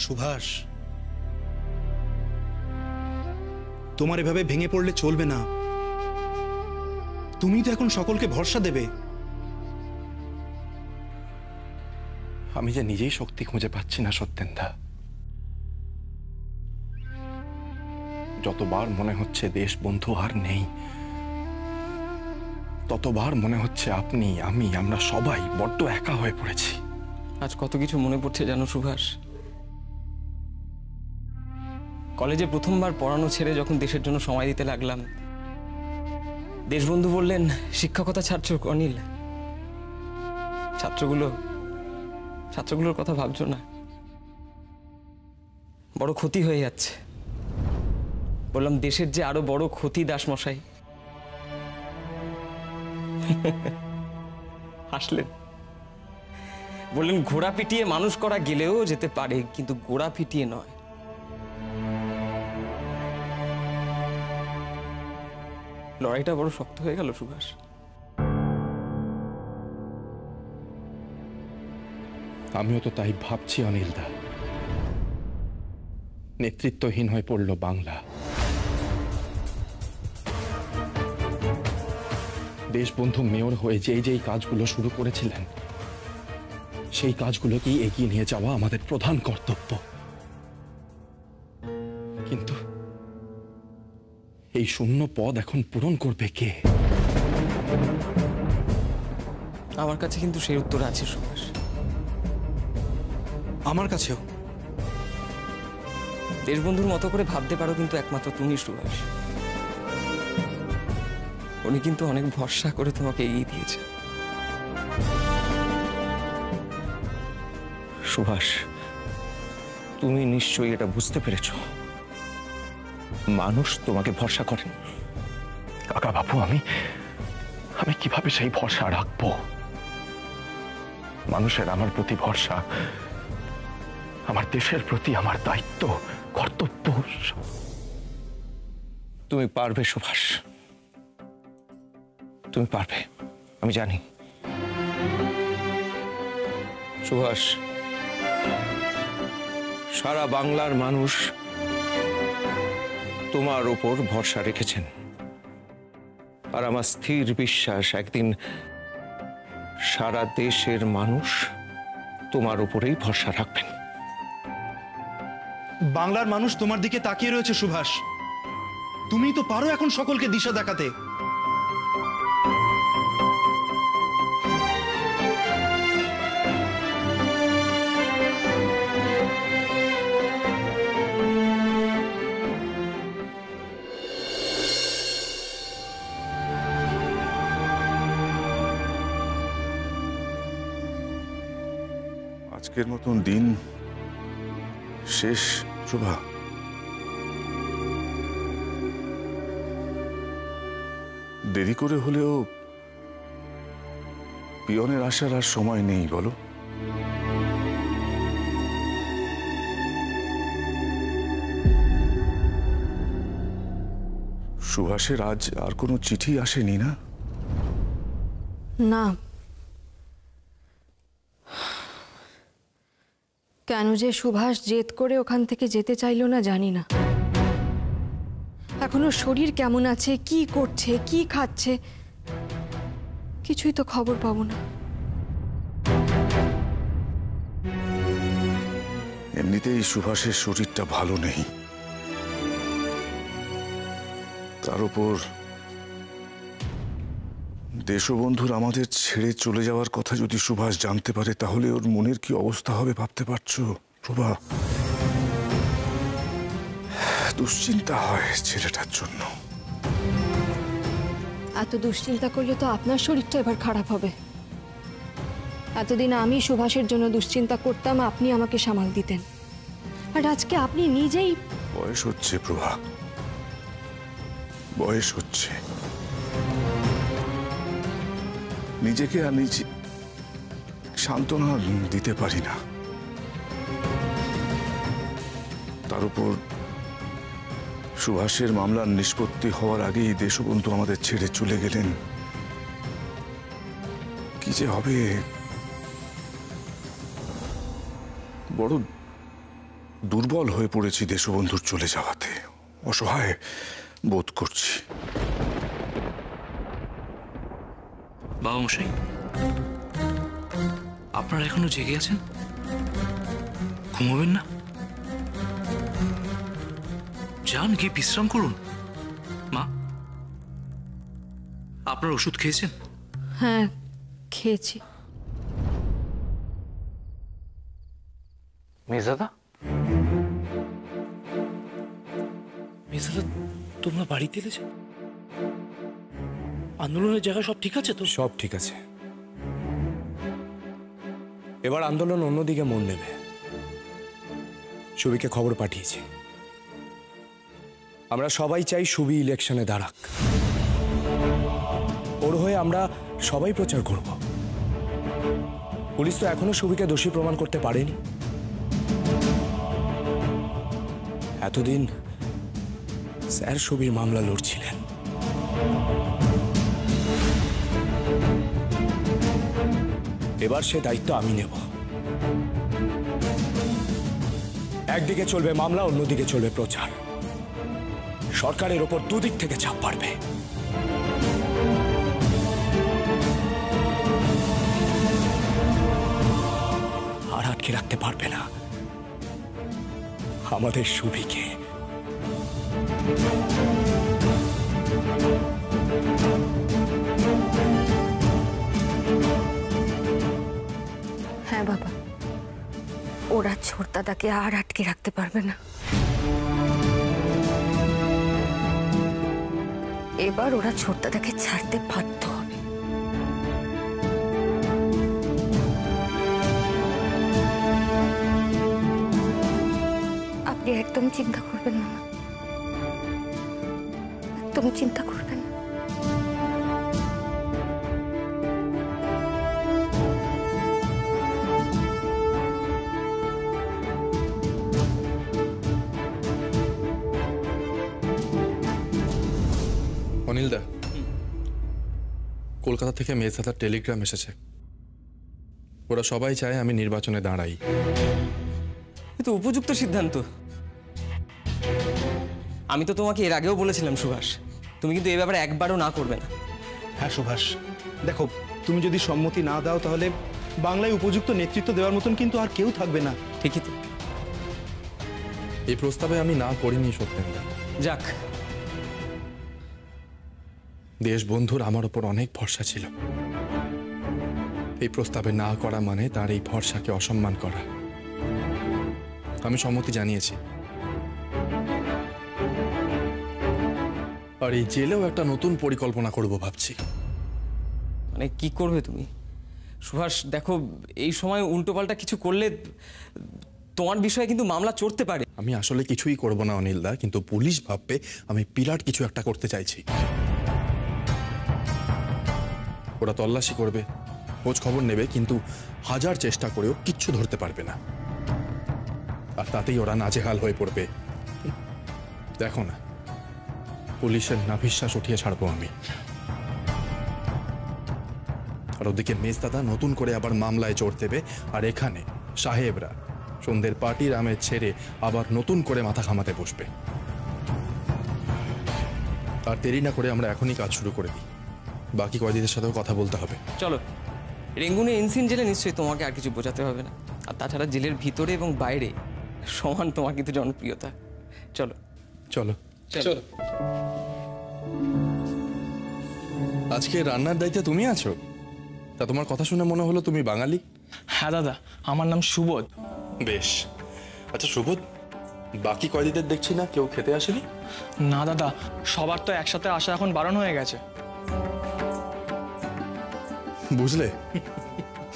সুভাষ, তোমার এভাবে ভেঙে পড়লে চলবে না। তুমি তো এখন সকলকে ভরসা দেবে। আমি যে নিজেই শক্তি খুঁজে পাচ্ছি না সত্যেন্দা। যতবার মনে হচ্ছে দেশ বন্ধু আর নেই, ততবার মনে হচ্ছে আপনি, আমরা সবাই বড্ড একা হয়ে পড়েছি। আজ কত কিছু মনে পড়ছে জানো সুভাষ। কলেজে প্রথমবার পড়ানো ছেড়ে যখন দেশের জন্য সময় দিতে লাগলাম, দেশবন্ধু বললেন, শিক্ষকতা ছাড়ছ অনিল, ছাত্রগুলোর কথা ভাবছো না, বড় ক্ষতি হয়ে যাচ্ছে। বললাম, দেশের যে আরো বড় ক্ষতি দাসমশাই। হাসলেন, বললেন, ঘোড়া পিটিয়ে মানুষ করা গেলেও যেতে পারে, কিন্তু গোড়া পিটিয়ে নয়। লড়াইটা বড় শক্ত হয়ে গেল সুভাষ। আমিও তো তাই ভাবছি অনিলদা। নেতৃত্বহীন হয়ে পড়ল বাংলা। দেশবন্ধু মেয়র হয়ে যেই কাজগুলো শুরু করেছিলেন, সেই কাজগুলোকেই এগিয়ে নিয়ে যাওয়া আমাদের প্রধান কর্তব্য। কিন্তু এই শূন্য পদ এখন পূরণ করবে কে? আমার কাছে কিন্তু সেই উত্তর আছে সুভাষ। আমার কাছেও। দেশবন্ধুর মতো করে ভাবতে পারো কিন্তু একমাত্র তুমি সুভাষ। উনি কিন্তু অনেক ভরসা করে তোমাকে এগিয়ে দিয়েছে। সুভাষ, তুমি নিশ্চয়ই এটা বুঝতে পেরেছ। মানুষ তোমাকে ভরসা করেন। কাকা বাবু, আমি কিভাবে সেই ভরসা রাখবো? মানুষের আমার প্রতি ভরসা, আমার দেশের প্রতি আমার দায়িত্ব, কর্তব্য। তুমি পারবে সুভাষ, তুমি পারবে, আমি জানি। সুভাষ, সারা বাংলার মানুষ তোমার উপর ভরসা রেখেছেন, আর আমার স্থির বিশ্বাস একদিন সারা দেশের মানুষ তোমার উপরেই ভরসা রাখবেন। বাংলার মানুষ তোমার দিকে তাকিয়ে রয়েছে সুভাষ। তুমি তো পারো এখন সকলকে দিশা দেখাতে। আজকের মতন দিন শেষ শোভা। দেরি করে হলেও পিয়নের আসার আর সময় নেই, বলো? সুভাষের আজ আর কোনো চিঠি আসেনি না? না। কেন যে সুভাষ জেদ করে ওখান থেকে যেতে চাইলো না জানি না। এখনো শরীর কেমন আছে, কি করছে, কি খাচ্ছে, কিছুই তো খবর পাবো না। এমনিতেই সুভাষের শরীরটা ভালো নেই, তার উপর দেশবন্ধুর আমাদের ছেড়ে চলে যাওয়ার কথা যদি সুভাষ জানতে পারে, তাহলে ওর মনের কি অবস্থা হবে ভাবতে পারছো শোভা? দুশ্চিন্তা হয় ছেলেটার জন্য। এত দুশ্চিন্তা করলে তো আপনার শরীরটা এবার খারাপ হবে। এতদিন আমি সুভাষের জন্য দুশ্চিন্তা করতাম, আপনি আমাকে সামাল দিতেন, আর আজকে আপনি নিজেই। বয়স হচ্ছে প্রভা, বয়স হচ্ছে। নিজেকে আর নিজে সান্ত্বনা দিতে পারি না। তার উপর সুভাষের মামলার নিষ্পত্তি হওয়ার আগেই দেশবন্ধু আমাদের ছেড়ে চলে গেলেন। কি যে হবে, বড় দুর্বল হয়ে পড়েছি দেশবন্ধুর চলে যাওয়াতে, অসহায় বোধ করছি। বাবা মশাই, আপনারা এখনো জেগে আছেন? ঘুমাবেন না? যান, গিয়ে বিশ্রাম করুন। মা, আপনার ওষুধ খেয়েছেন? হ্যাঁ, খেয়েছি। মেজদাদা, মেজদাদা, তোমরা বাড়িতে এলেছে? আন্দোলনের জায়গা সব ঠিক আছে তো? সব ঠিক আছে। এবার আন্দোলন অন্যদিকে মন নেবে। সুবিকে খবর পাঠিয়েছি। আমরা সবাই চাই সুবি ইলেকশনে দাঁড়াক। ওর হয়ে আমরা সবাই প্রচার করব। পুলিশ তো এখনো সুবিকে দোষী প্রমাণ করতে পারেনি। এতদিন স্যার সুবির মামলা লড়ছিলেন। এবার সে দায়িত্ব আমি নেব। একদিকে চলবে মামলা, অন্যদিকে চলবে প্রচার। সরকারের ওপর দুদিক থেকে চাপ বাড়বে। আর আটকে রাখতে পারবে না আমাদের সুবিকে। হ্যাঁ বাবা, ওরা ছোটদাদাকে আর আটকে রাখতে পারবে না। এবার ওরা ছোটদাদাকে ছাড়তে বাধ্য হবে। আপনি একদম চিন্তা করবেন না, একদম চিন্তা করবেন না। অনিলদা, কলকাতা থেকে মেজদাদার টেলিগ্রাম এসেছে। ওরা সবাই চায় আমি নির্বাচনে দাঁড়াই। এ তো উপযুক্ত সিদ্ধান্ত। আমি তো তোমাকে এর আগেও বলেছিলাম সুভাষ, তুমি কিন্তু এই ব্যাপারে একবারও না করবে না। হ্যাঁ সুভাষ, দেখো তুমি যদি সম্মতি না দাও তাহলে বাংলায় উপযুক্ত নেতৃত্ব দেওয়ার মতন কিন্তু আর কেউ থাকবে না। ঠিকই তো। এই প্রস্তাবে আমি না করিনি সত্যেন্দা। যাক, দেশবন্ধুর আমার ওপর অনেক ভরসা ছিল। এই প্রস্তাবে না করা মানে তার এই ভরসাকে অসম্মান করা। আমি সম্মতি জানিয়েছি। আর এই জেলেও একটা নতুন পরিকল্পনা করব ভাবছি। মানে কি করবে তুমি? সুভাষ দেখো, এই সময় উল্টোপাল্টা কিছু করলে তোমার বিষয়ে কিন্তু মামলা চড়তে পারে। আমি আসলে কিছুই করব না অনিলদা, কিন্তু পুলিশ ভাববে আমি বিরাট কিছু একটা করতে চাইছি। ওরা তল্লাশি করবে, খোঁজ খবর নেবে, কিন্তু হাজার চেষ্টা করেও কিচ্ছু ধরতে পারবে না। আর তাতেই ওরা নাজেহাল হয়ে পড়বে। দেখো না, পুলিশের নাভিশ্বাস উঠিয়ে ছাড়বো আমি। আর ওদিকে মেজদাদা নতুন করে আবার মামলায় জোর দেবে, আর এখানে সাহেবরা সন্ধ্যের পার্টির আমেজ ছেড়ে আবার নতুন করে মাথা ঘামাতে বসবে। আর দেরি না করে আমরা এখনই কাজ শুরু করে দিই। বাকি কয়েদিদের সাথেও কথা বলতে হবে। চলো, রেঙ্গুনে ইনসিন জেলে নিশ্চয়ই তোমাকে আর কিছু বোঝাতে হবে না। আর তাছাড়া জেলের ভিতরে এবং বাইরে সমান তোমার কিন্তু জনপ্রিয়তা। চলো চলো চলো। আজকে রান্নার দায়িত্বে তুমি আছো? তা তোমার কথা শুনে মনে হলো তুমি বাঙালি। হ্যাঁ দাদা, আমার নাম সুবোধ। বেশ। আচ্ছা সুবোধ, বাকি কয়েদিদের দেখছি না কেউ খেতে আসেনি? না দাদা, সবার তো একসাথে আসা এখন বারণ হয়ে গেছে। বুঝলে,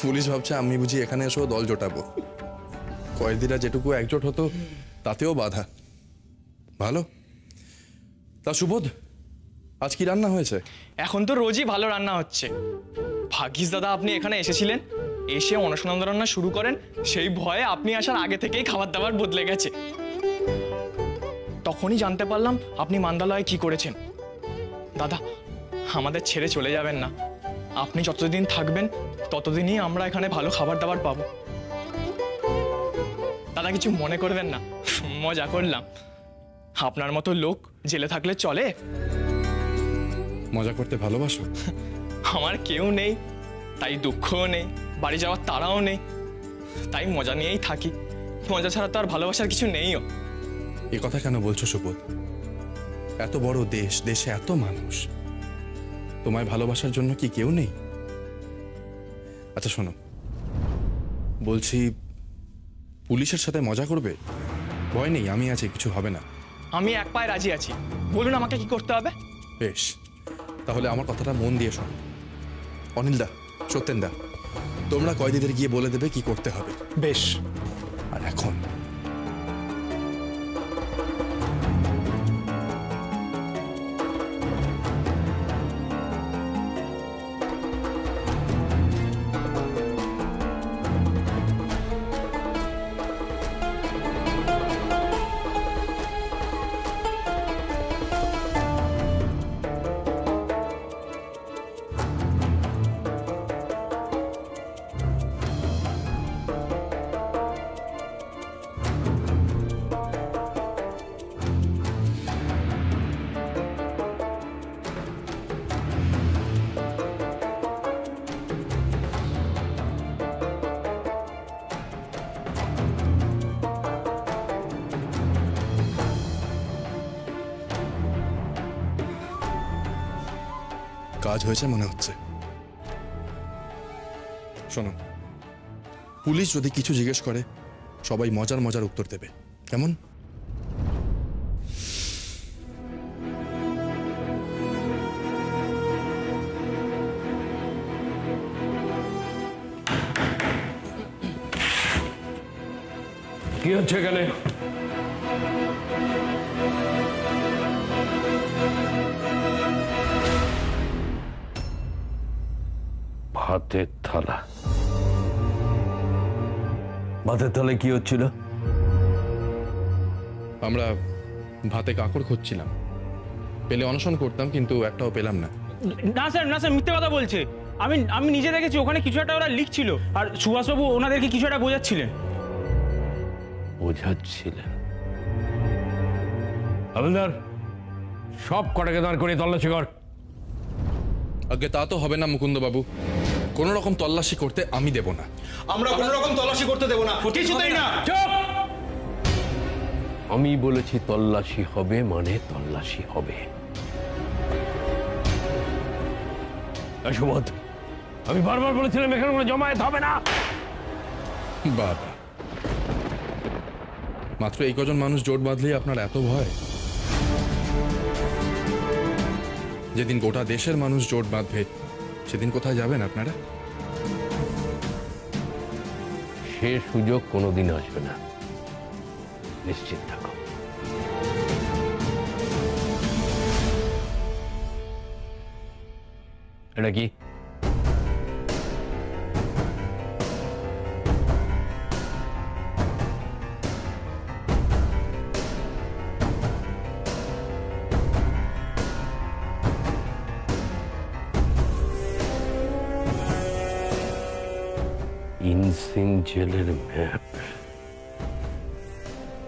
পুলিশ ভাবছে আমি বুঝি এখানে এসেও দল জোটাবো। কয়েদিরা যেটুকু একজোট হতো তাতেও বাধা। ভালো। তা সুবোধ, আজ কি রান্না হয়েছে? এখন তো রোজই ভালো রান্না হচ্ছে। ভাগ্যিস দাদা আপনি এখানে এসেছিলেন, এসে অনশন রান্না শুরু করেন। সেই ভয়ে আপনি আসার আগে থেকেই খাবার দাবার বদলে গেছে। তখনই জানতে পারলাম আপনি মান্দালয়ে কি করেছেন। দাদা, আমাদের ছেড়ে চলে যাবেন না। আপনি যতদিন থাকবেন ততদিনই আমরা এখানে ভালো খাবার দাবার পাবো। দাদা কিছু মনে করবেন না, মজা করলাম। আপনার মতো লোক জেলে থাকলে চলে? মজা করতে ভালোবাসো? আমার কেউ নেই, তাই দুঃখও নেই, বাড়ি যাওয়ার তাড়াও নেই, তাই মজা নিয়েই থাকি। মজা ছাড়া তো আর ভালোবাসার কিছু নেইও। এ কথা কেন বলছো সুবোধ? এত বড় দেশ, দেশে এত মানুষ, তোমায় ভালোবাসার জন্য কি কেউ নেই? আচ্ছা শোনো, বলছি পুলিশের সাথে মজা করবে? ভয় নেই, আমি আছি, কিছু হবে না। আমি এক পায়ে রাজি আছি, বলুন আমাকে কি করতে হবে? বেশ, তাহলে আমার কথাটা মন দিয়ে শোনো। অনিলদা, সত্যেনদা, তোমরা কয়েদিদের গিয়ে বলে দেবে কি করতে হবে। বেশ। আর এখন কাজ হয়েছে মনে হচ্ছে। শোনো, পুলিশ যদি কিছু জিজ্ঞেস করে সবাই মজার মজার উত্তর দেবে, কেমন? কি হচ্ছে এখানে? ভাতের থালা। ভাতের থালায় কি হচ্ছিল? আমরা ভাতে কাকড় খুঁজছিলাম, পেলে অনশন করতাম, কিন্তু একটাও পেলাম না। না স্যার, না স্যার, মিথ্যে কথা বলছে। আমি নিজে দেখেছি, ওখানে কিছু একটা ওরা লিখছিল, আর সুভাষবাবু ওনাদেরকে কিছু একটা বোঝাচ্ছিলেন। বোঝাচ্ছিলেন? হাবিলদার, সব কটাকে দাঁড় করে তল্লাশি কর। আগে তা তো হবে না মুকুন্দ বাবু, কোন রকম তল্লাশি করতে আমি দেব না। আমরা কোনো রকম তল্লাশি করতে দেব না, কিছুতেই না। চুপ! আমি বলেছি তল্লাশি হবে মানে তল্লাশি হবে। সুবোধ, আমি বারবার বলেছিলাম এখানে কোনো জমায়েত হবে না। বাবা, মাত্র এই কজন মানুষ জোট বাঁধলেই আপনার এত ভয়? যেদিন গোটা দেশের মানুষ জোট বাঁধবে সেদিন কোথায় যাবেন আপনারা? সে সুযোগ কোনোদিন আসবে না, নিশ্চিত থাকো। এটা কি? ইনসিন জেলের ম্যাপ।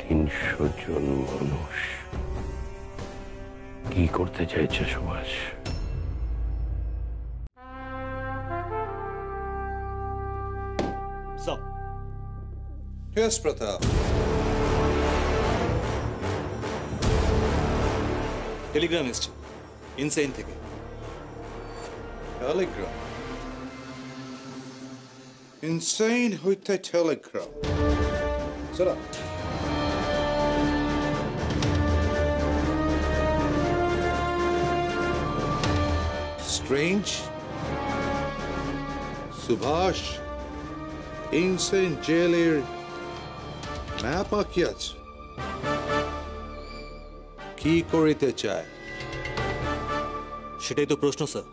300 জন মানুষ। কি করতে চাইছে সুভাষ? Yes, Pratap. টেলিগ্রাম এসছে ইনসেইন থেকে। টেলিগ্রাম? ইনসেইন হইতে টেলিগ্রাম? চলো। স্ট্রেঞ্জ, সুভাষ ইনসেইন জেলের ম্যাপ আঁকিয়াছে। কি করিতে চায়? সেটাই তো প্রশ্ন স্যার।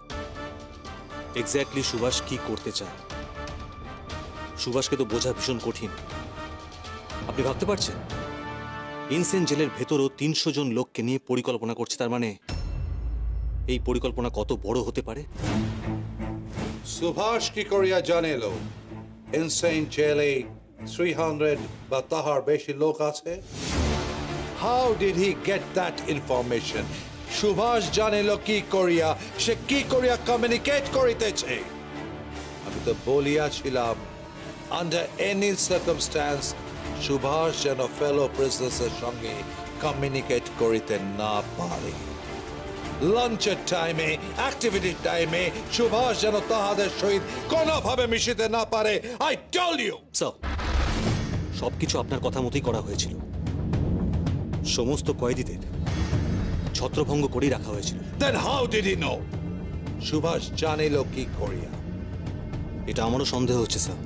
এক্স্যাক্টলি সুভাষ কি করতে চায়? সুভাষকে তো বোঝা ভীষণ কঠিন। আপনি ভাবতে পারছেন ইনসেন জেলের ভেতরও 300 জন লোককে নিয়ে পরিকল্পনা করছে, তার মানে এই পরিকল্পনা কত বড় হতে পারে? সুভাষ কি করিয়া জানিল ইনসেইন জেলে 300 বা তাহার বেশি লোক আছে? How did he get that information? Subhash জানিল কি করিয়া, সে কি করিয়া কমিউনিকেট করিতেছে? আমি তো বলিয়াছিলাম, আন্ডার এনি সার্কামস্ট্যান্স সুভাষ যেন ফেলো প্রিজনার্সের সঙ্গে কমিউনিকেট করিতে না পারে। লাঞ্চের টাইমে, অ্যাক্টিভিটির টাইমে সুভাষ যেন তাহাদের সহিত কোনোভাবে মিশিতে না পারে। I tell you. স্যার, সবকিছু আপনার কথা মতোই করা হয়েছিল। সমস্ত কয়েদিদের ছত্রভঙ্গ করেই রাখা হয়েছিল। Then how did he know? Subhash জানিল কি করিয়া? এটা আমারও সন্দেহ হচ্ছে স্যার।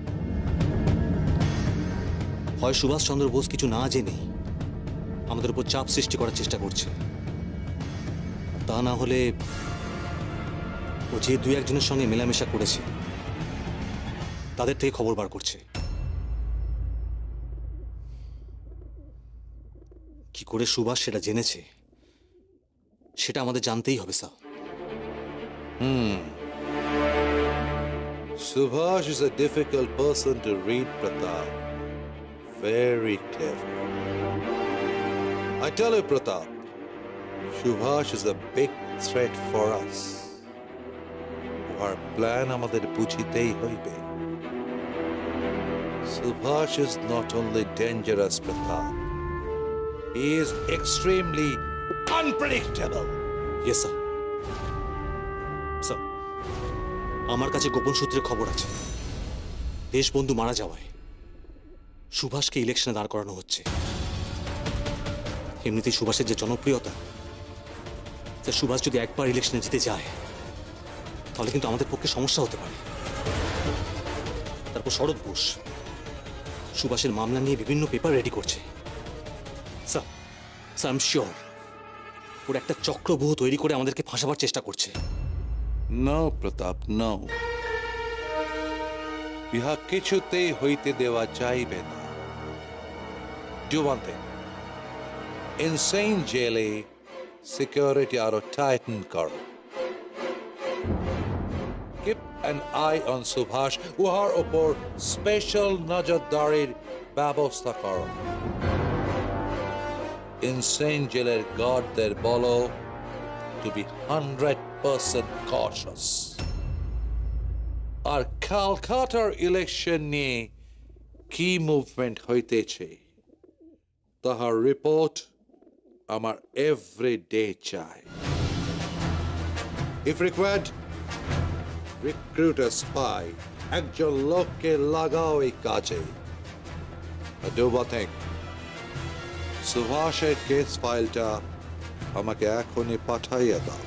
হয় সুভাষ চন্দ্র বোস কিছু না জেনে আমাদের উপর চাপ সৃষ্টি করার চেষ্টা করছে, তা না হলে ও যে দুই একজনের সঙ্গে মেলামেশা করেছে তাদের থেকে খবর বার করছে। কি করে সুভাষ সেটা জেনেছে সেটা আমাদের জানতেই হবে sir. Subhash is a difficult person to read, Pratap. Very clever. I tell you, Pratap, Subhash is a big threat for us. Our plan amader buchitei hoibe. Subhash is not only dangerous, Pratap. He is extremely unpredictable. Yes, sir. Sir, আমার কাছে গোপন সূত্রে খবর আছে, দেশবন্ধু মারা যাওয়ায় সুভাষকে ইলেকশনে দাঁড় করানো হচ্ছে। এমনিতেই সুভাষের যে জনপ্রিয়তা, সুভাষ যদি একবার ইলেকশনে জিতে যায় তাহলে কিন্তু আমাদের পক্ষে সমস্যা হতে পারে। তারপর শরৎ বোস সুভাষের মামলা নিয়ে বিভিন্ন পেপার রেডি করছে। স্যার, আই এম শিওর ওর একটা চক্রব্যূহ তৈরি করে আমাদেরকে ফাঁসাবার চেষ্টা করছে। No, Pratap, no. ইহা কিছুতেই হইতে দেওয়া যাইবে না। Do one thing. Insane জেলে সিকিউরিটি আরো টাইটেন করো। Keep an eye on Subhash, উহার উপর স্পেশাল নজরদারির ব্যবস্থা করো। ইনসেন জেলের গার্ডদের বলো to be 100% cautious. আর ক্যালকাটার ইলেকশন নিয়ে কি মুভমেন্ট হইতেছে তাহার রিপোর্ট আমার এভরিডে চাই। If required, recruit a spy. একজন লোককে লাগাও এই কাজে। Do one thing. সুভাষের কেস ফাইলটা আমাকে এখনই পাঠাইয়া দাও।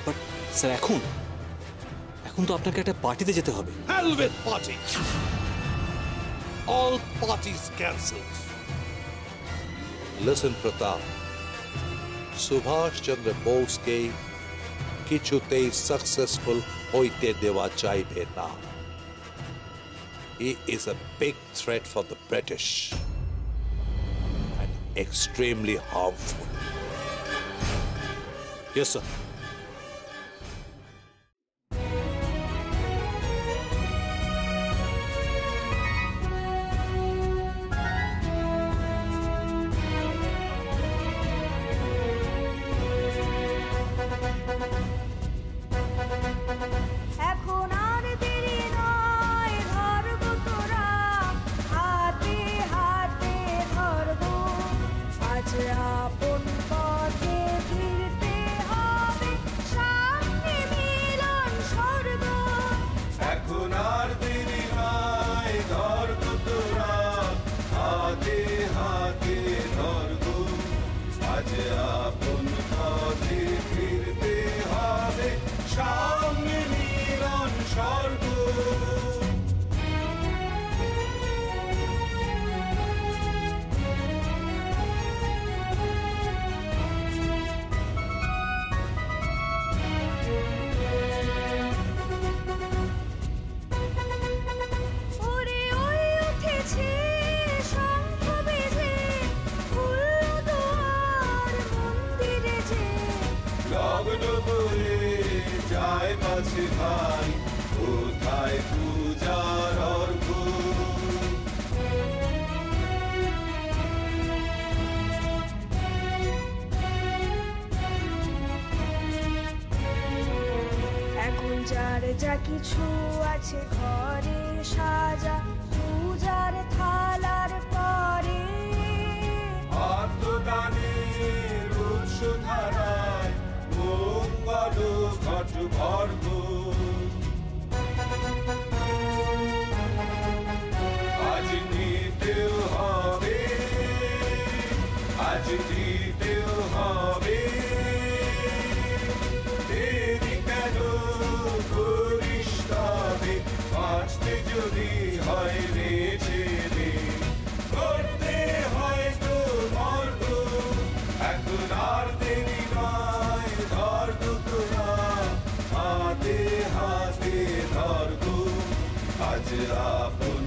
বাট স্যার, এখন তো আপনাকে একটা পার্টিতে যেতে হবে। Hell with parties. All parties cancelled. Listen, Pratap. Subhash চন্দ্র বোসকে কিছুতেই সাকসেসফুল হইতে দেওয়া যাইবে না। He is a big threat for the British and extremely harmful. Yes, sir. ভাই কোথায় পূজার অর্ঘ যা কিছু আছে ঘরে সাজা পূজার থালার পরে আত্মদানের উৎস ধারায় মঙ্গল ঘট ভরপুর। আজ নিতেও হবে, আজ দিতেও হবে, দেরি কেন করিস তবে, বাঁচতে যদি হয় রে ছেলে, করতে হয় তো মর্গ, এখন আর দেরি নয়, ধর্গ তোরা হাতে হাতে ধর্গ, আজ আপন